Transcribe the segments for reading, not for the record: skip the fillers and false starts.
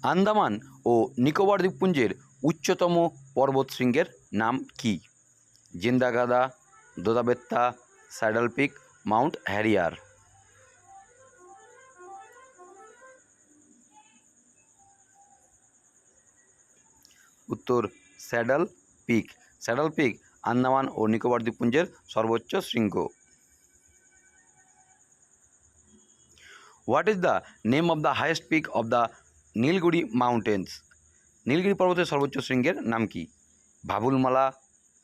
আন্দামান ও নিকোবর দ্বীপপুঞ্জের উচ্চতম পর্বতশৃঙ্গের নাম কি? Jindagada, Doddabetta, saddle peak, mount Harriet. উত্তর saddle peak. Saddle peak Andaman ও নিকোবর দ্বীপপুঞ্জের সর্বোচ্চ শৃঙ্গ। What is the name of the highest peak of the Nilgiri mountains? Nilgiri পর্বতের সর্বোচ্চ শৃঙ্গের নাম কি? ভাবুলমালা,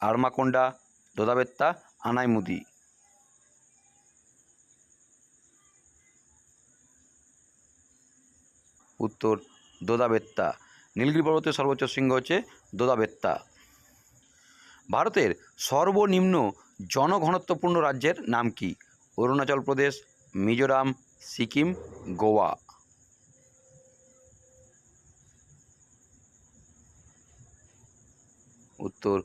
আরমাকোন্ডা, দোদাবেত্তা, আনাইমুদি। উত্তর দোদাবেত্তা। নীলগিরি পর্বতের সর্বোচ্চ শৃঙ্গ হচ্ছে দোদাবেত্তা। ভারতের সর্বনিম্ন জনঘনত্বপূর্ণ রাজ্যের নাম কি? অরুণাচল প্রদেশ, মিজোরাম, সিকিম, গোয়া। উত্তর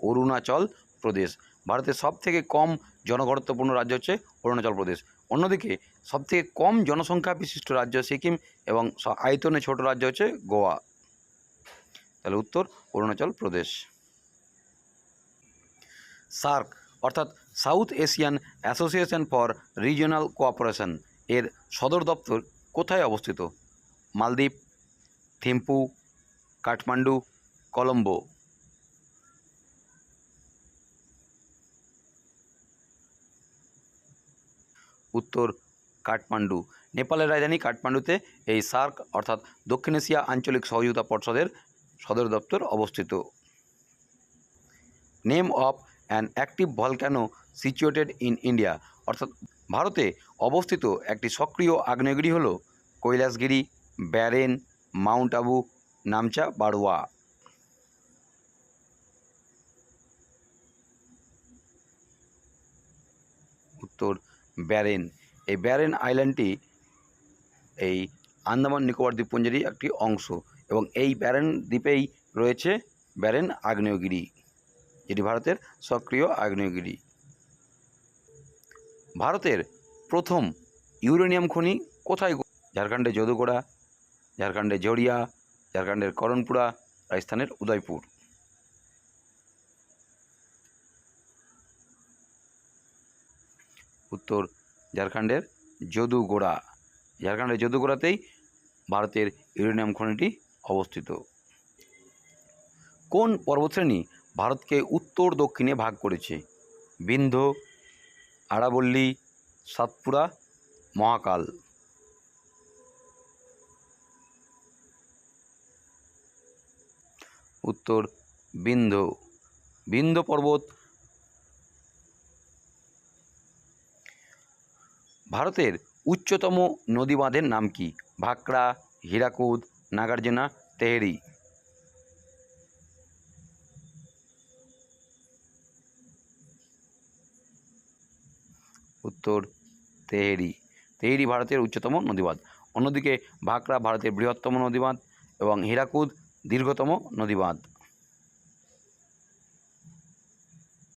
অরুণাচল প্রদেশ। ভারতের সবথেকে কম জনঘনত্বপূর্ণ রাজ্য হচ্ছে অরুণাচল প্রদেশ। অন্যদিকে সবথেকে কম জনসংখ্যা বিশিষ্ট রাজ্য সিকিম এবং আয়তনে ছোট রাজ্য হচ্ছে গোয়া। তাহলে উত্তর অরুণাচল প্রদেশ। সার্ক অর্থাৎ south Asian association for regional cooperation এর সদর দপ্তর কোথায় অবস্থিত? মালদ্বীপ, থিম্পু, কাঠমান্ডু, কলম্বো। উত্তর কাঠমান্ডু। নেপালের রাজধানী কাঠমান্ডুতে এই সার্ক অর্থাৎ দক্ষিণ এশিয়া আঞ্চলিক সহযোগিতা পর্ষদের সদর দপ্তর অবস্থিত। Name of an active volcano situated in India অর্থাৎ ভারতে অবস্থিত একটি সক্রিয় আগ্নেয়গিরি হল কৈলাসগিরি, ব্যারেন, মাউন্ট আবু, নামচা বারোয়া। উত্তর ব্যারেন। এই ব্যারেন আইল্যান্ডটি এই আন্দামান নিকোবর দ্বীপপুঞ্জেরই একটি অংশ এবং এই ব্যারেন দ্বীপেই রয়েছে ব্যারেন আগ্নেয়গিরি, যেটি ভারতের সক্রিয় আগ্নেয়গিরি। ভারতের প্রথম ইউরেনিয়াম খনি কোথায়? ঝাড়খণ্ডের যদুগোড়া, ঝাড়খণ্ডের জড়িয়া, ঝাড়খণ্ডের করণপুরা, রাজস্থানের উদয়পুর। উত্তর ঝাড়খণ্ডের যদুগোড়া। ঝাড়খণ্ডের যদুগোড়াতেই ভারতের ইউরেনিয়াম খনিটি অবস্থিত। কোন পর্বতশ্রেণী ভারতকে উত্তর দক্ষিণে ভাগ করেছে? বিন্ধ্য, আরাবল্লী, সাতপুরা, মহাকাল। উত্তর বিন্ধ্য। বিন্ধ্য পর্বত ভারতের উচ্চতম নদী বাঁধের নাম কি? ভাকরা, হীরাকুদ, নাগার্জুনা, তেহেরি। উত্তর তেহেরি। তেহেরি ভারতের উচ্চতম নদীবাঁধ। অন্যদিকে ভাকরা ভারতের বৃহত্তম নদীবাঁধ এবং হীরাকুদ দীর্ঘতম নদীবাঁধ।